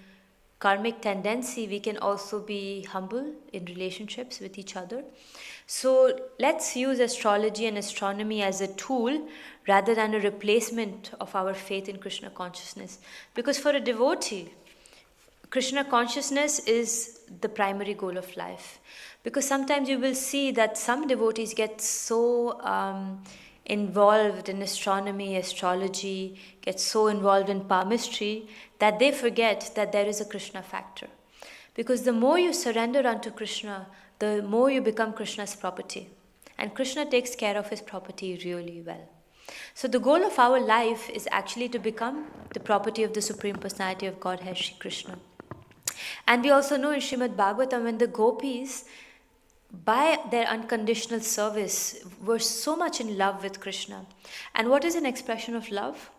karmic tendency, we can also be humble in relationships with each other. So let's use astrology and astronomy as a tool rather than a replacement of our faith in Krishna consciousness. Because for a devotee, Krishna consciousness is the primary goal of life. Because sometimes you will see that some devotees get so involved in astronomy, astrology, get so involved in palmistry that they forget that there is a Krishna factor. Because the more you surrender unto Krishna, the more you become Krishna's property. And Krishna takes care of his property really well. So the goal of our life is actually to become the property of the Supreme Personality of Godhead, Shri Krishna. And we also know in Srimad Bhagavatam, when the gopis, by their unconditional service, were so much in love with Krishna. And what is an expression of love?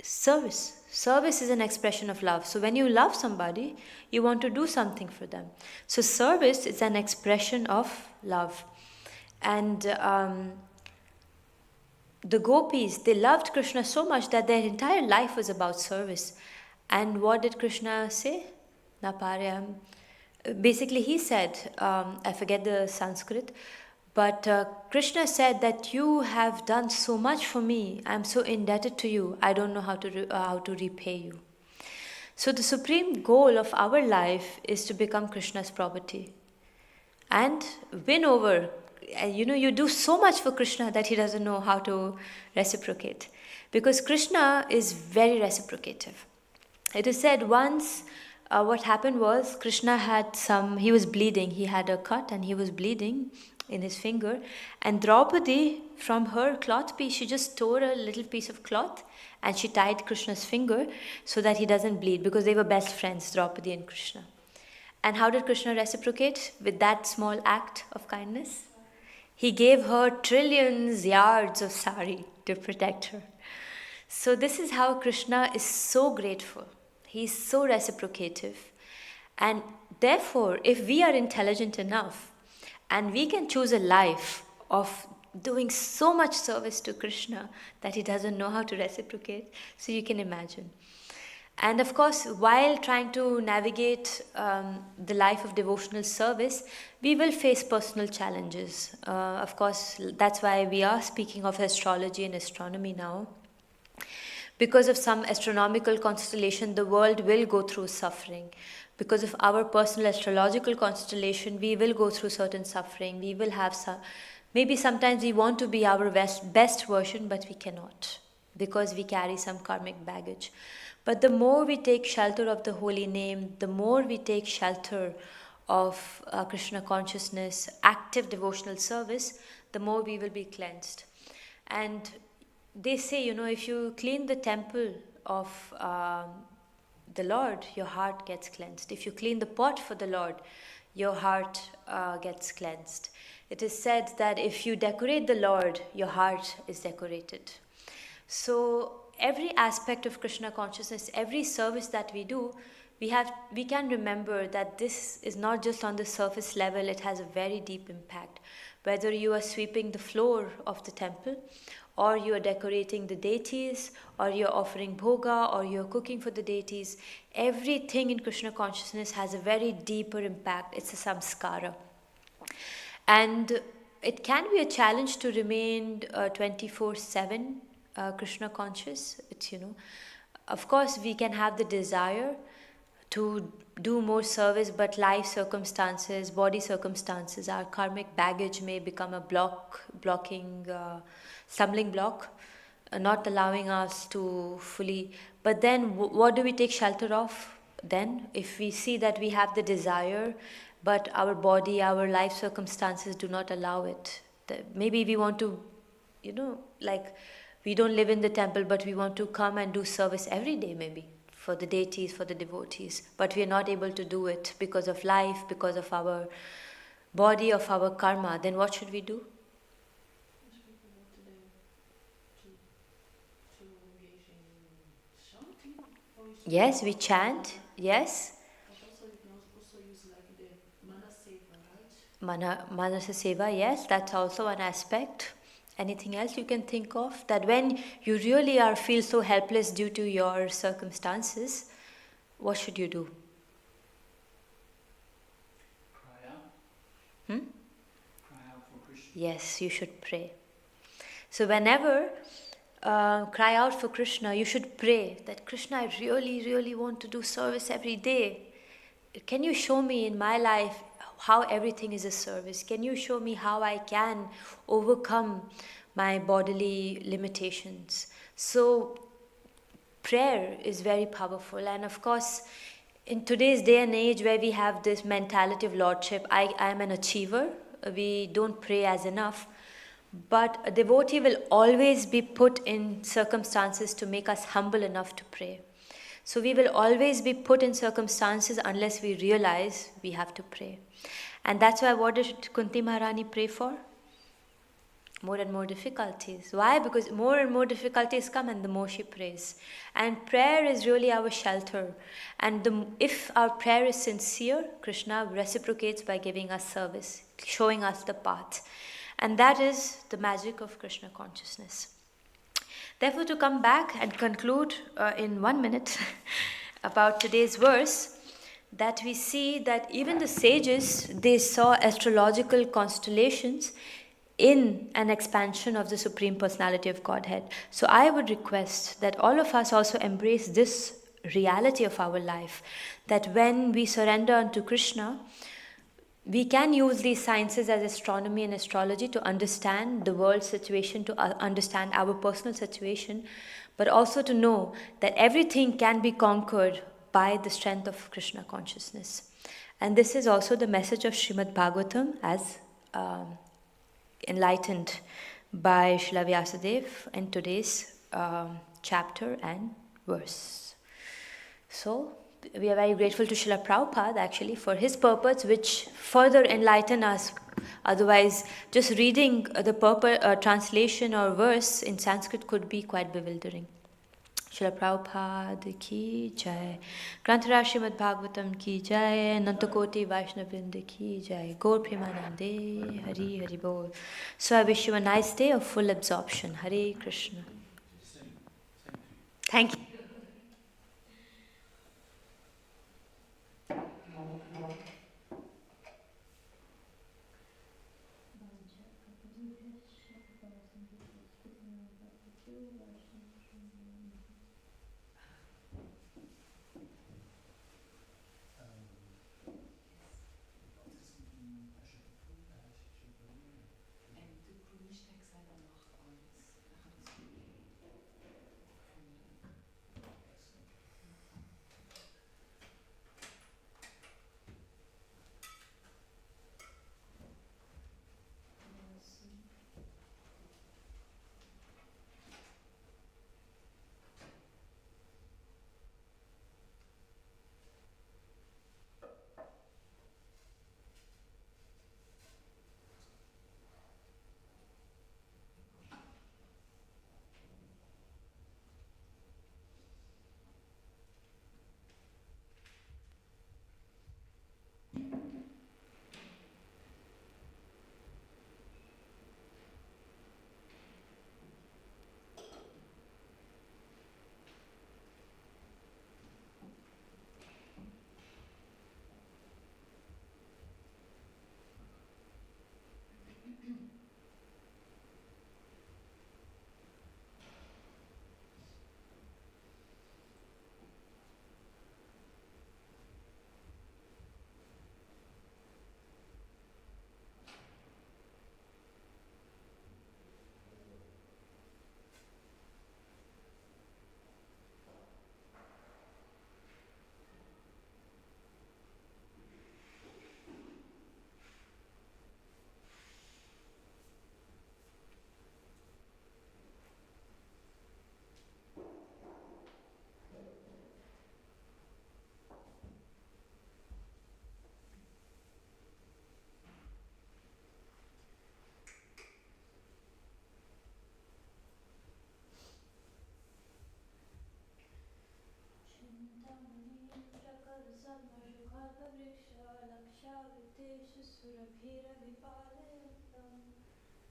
Service. Service is an expression of love. So when you love somebody, you want to do something for them. So service is an expression of love. And the gopis, they loved Krishna so much that their entire life was about service. And what did Krishna say? Naparyam. Basically, he said, I forget the Sanskrit, but Krishna said that you have done so much for me. I'm so indebted to you. I don't know how to repay you. So the supreme goal of our life is to become Krishna's property and win over. You do so much for Krishna that he doesn't know how to reciprocate, because Krishna is very reciprocative. It is said once, what happened was Krishna he was bleeding. He had a cut and he was bleeding in his finger. And Draupadi, from her cloth piece, she just tore a little piece of cloth and she tied Krishna's finger so that he doesn't bleed, because they were best friends, Draupadi and Krishna. And how did Krishna reciprocate with that small act of kindness? He gave her trillions yards of sari to protect her. So this is how Krishna is so grateful. He is so reciprocative. And therefore, if we are intelligent enough and we can choose a life of doing so much service to Krishna that he doesn't know how to reciprocate, so you can imagine. And of course, while trying to navigate the life of devotional service, we will face personal challenges. Of course, that's why we are speaking of astrology and astronomy now. Because of some astronomical constellation, the world will go through suffering. Because of our personal astrological constellation, we will go through certain suffering. We will have some, maybe sometimes we want to be our best version, but we cannot, because we carry some karmic baggage. But the more we take shelter of the holy name, the more we take shelter of Krishna consciousness, active devotional service, the more we will be cleansed. And they say, if you clean the temple of the Lord, your heart gets cleansed. If you clean the pot for the Lord, your heart gets cleansed. It is said that if you decorate the Lord, your heart is decorated. So every aspect of Krishna consciousness, every service that we do, we can remember that this is not just on the surface level, it has a very deep impact. Whether you are sweeping the floor of the temple, or you are decorating the deities, or you're offering bhoga, or you're cooking for the deities, everything in Krishna consciousness has a very deeper impact. It's a samskara. And it can be a challenge to remain 24/7 Krishna conscious. It's, of course we can have the desire to do more service, but life circumstances, body circumstances, our karmic baggage may become a stumbling block, not allowing us to fully. But then what do we take shelter of then? If we see that we have the desire, but our body, our life circumstances do not allow it. Maybe we want to, we don't live in the temple, but we want to come and do service every day maybe, for the deities, for the devotees, but we are not able to do it because of life, because of our body, of our karma. Then what should we do? Yes, we chant, yes. But also you can also use like the Manaseva, right? Manasa Seva, yes, that's also an aspect. Anything else you can think of? That when you really feel so helpless due to your circumstances, what should you do? Cry out. Cry out for Krishna. Yes, you should pray. So whenever cry out for Krishna, you should pray that Krishna, I really, really want to do service every day. Can you show me in my life how everything is a service? Can you show me how I can overcome my bodily limitations? So prayer is very powerful. And of course, in today's day and age where we have this mentality of lordship, I am an achiever, we don't pray as enough. But a devotee will always be put in circumstances to make us humble enough to pray. So we will always be put in circumstances unless we realize we have to pray. And that's why what did Kunti Maharani pray for? More and more difficulties. Why? Because more and more difficulties come and the more she prays. And prayer is really our shelter. And if our prayer is sincere, Krishna reciprocates by giving us service, showing us the path. And that is the magic of Krishna consciousness. Therefore, to come back and conclude in 1 minute about today's verse, that we see that even the sages, they saw astrological constellations in an expansion of the Supreme Personality of Godhead. So I would request that all of us also embrace this reality of our life, that when we surrender unto Krishna, we can use these sciences as astronomy and astrology to understand the world situation, to understand our personal situation, but also to know that everything can be conquered by the strength of Krishna consciousness. And this is also the message of Srimad Bhagavatam as enlightened by Srila Vyasadeva in today's chapter and verse. So, we are very grateful to Srila Prabhupada actually for his purpose, which further enlighten us. Otherwise, just reading the translation or verse in Sanskrit could be quite bewildering. Srila Prabhupada ki jai, Granthara Srimad Bhagavatam ki jai, Nantakoti Vaishnavrinda ki jai, Gaur Premanande, Hari Hari Bol. So I wish you a nice day of full absorption. Hare Krishna. Thank you. En de groentekst zijn dan nog alles. Dan gaat het zo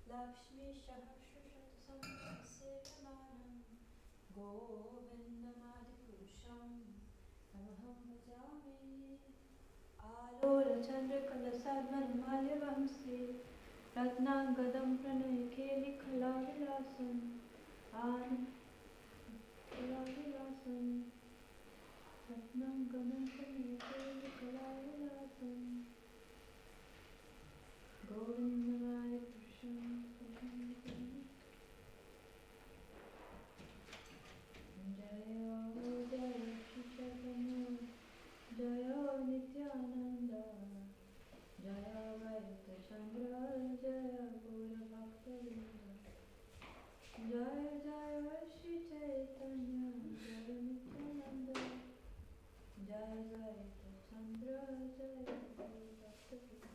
Lakshmi Shahasrashat Samsevanam Govindamadipurusham Tamaham Bhajami Alola Chandra Kalasadman Malyavamsi Ratnangadam Pranayakeli Kalavilasam An Kalavilasam Ratnangadam Pranayakeli Kalavilasam Govindamadipurusham Jaya Jaya Shri Chaitanya Jaya Nityananda Jaya Vaita Chandra Jaya Guru Bhaktavinda Jaya Jaya Shri Chaitanya Jaya Nityananda Jaya Vaita Chandra Jaya Guru Bhaktavinda.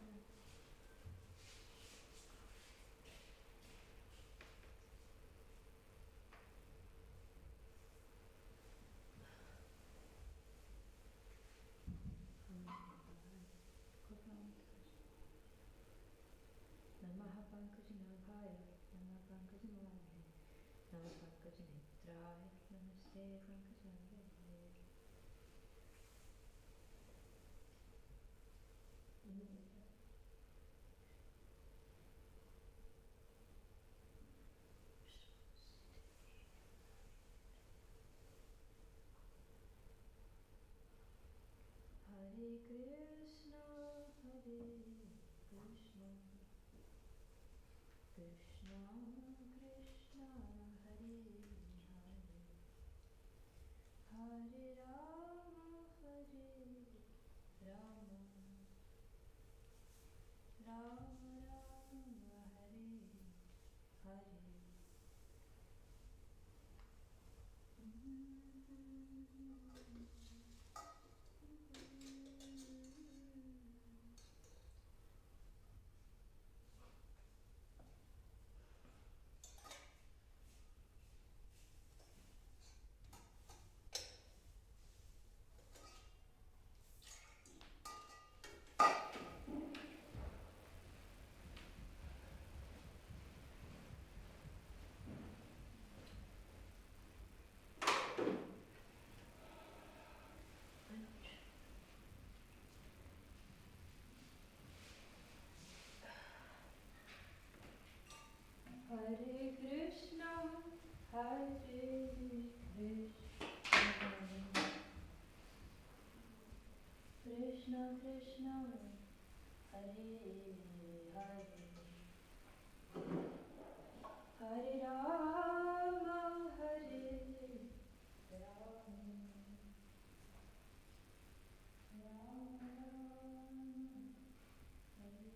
Namaha Pankajinabhaya, Namaha Pankajinabhaya, Namaha Pankajinitraya, Namaste Pankajinabhaya. Hare Krishna, Hare Krishna, Krishna Krishna, Hare Hare, Hare Rama, Hare Rama, Rama Rama, Hare Hare. Hare Krishna Krishna Hare Hare Hare Rama Hare Rama Rama Hare Hare.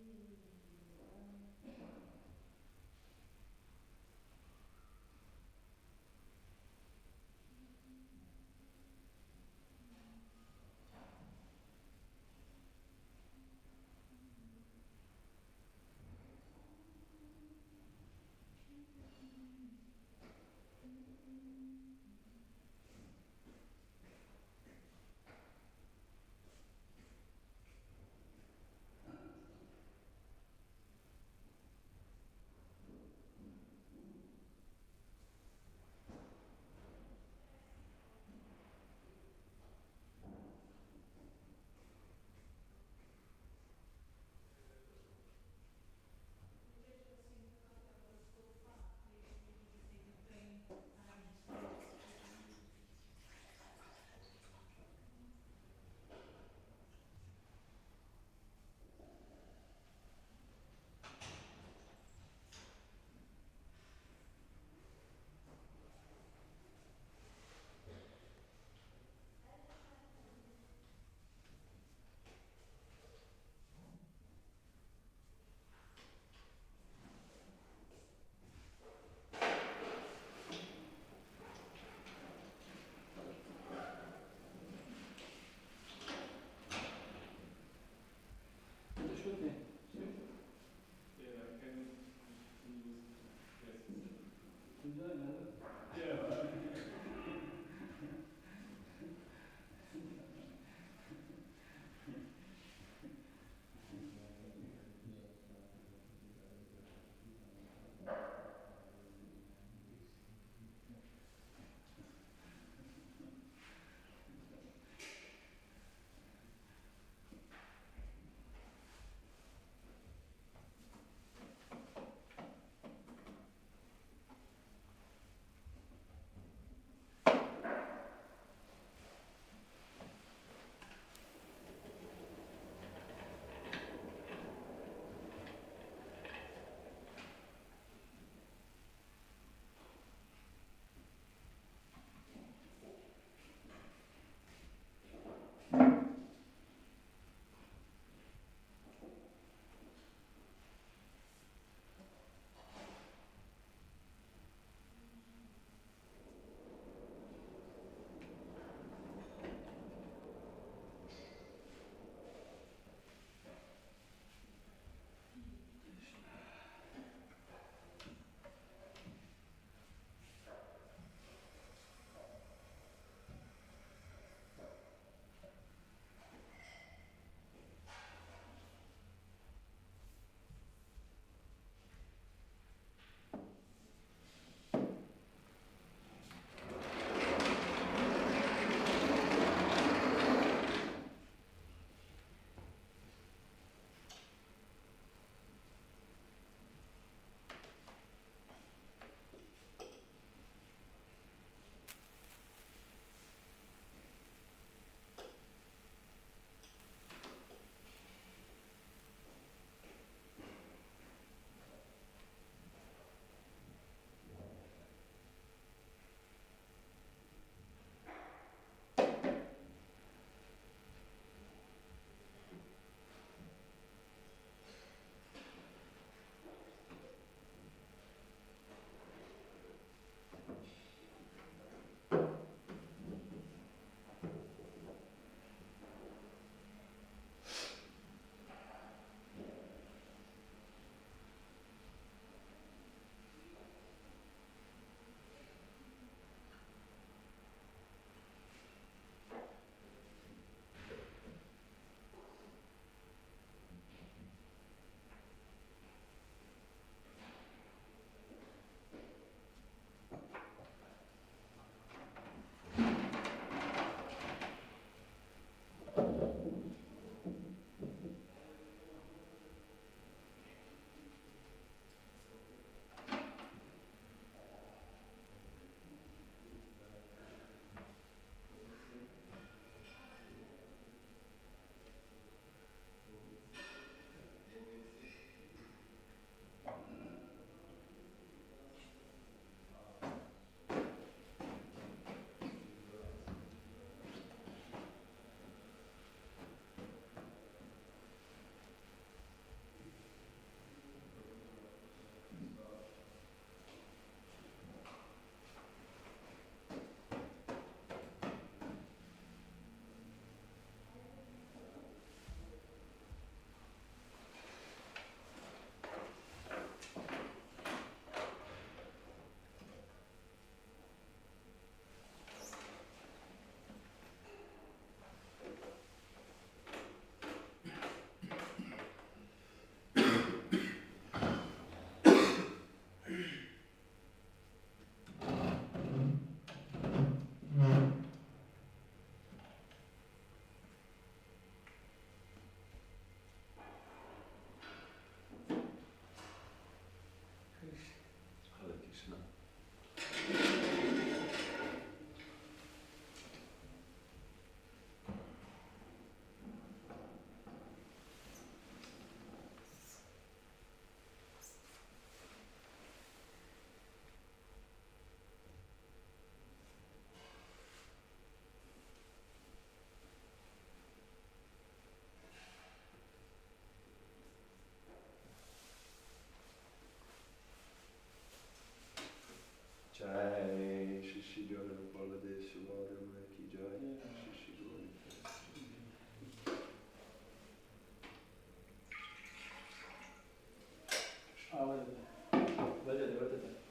Vajra Devata.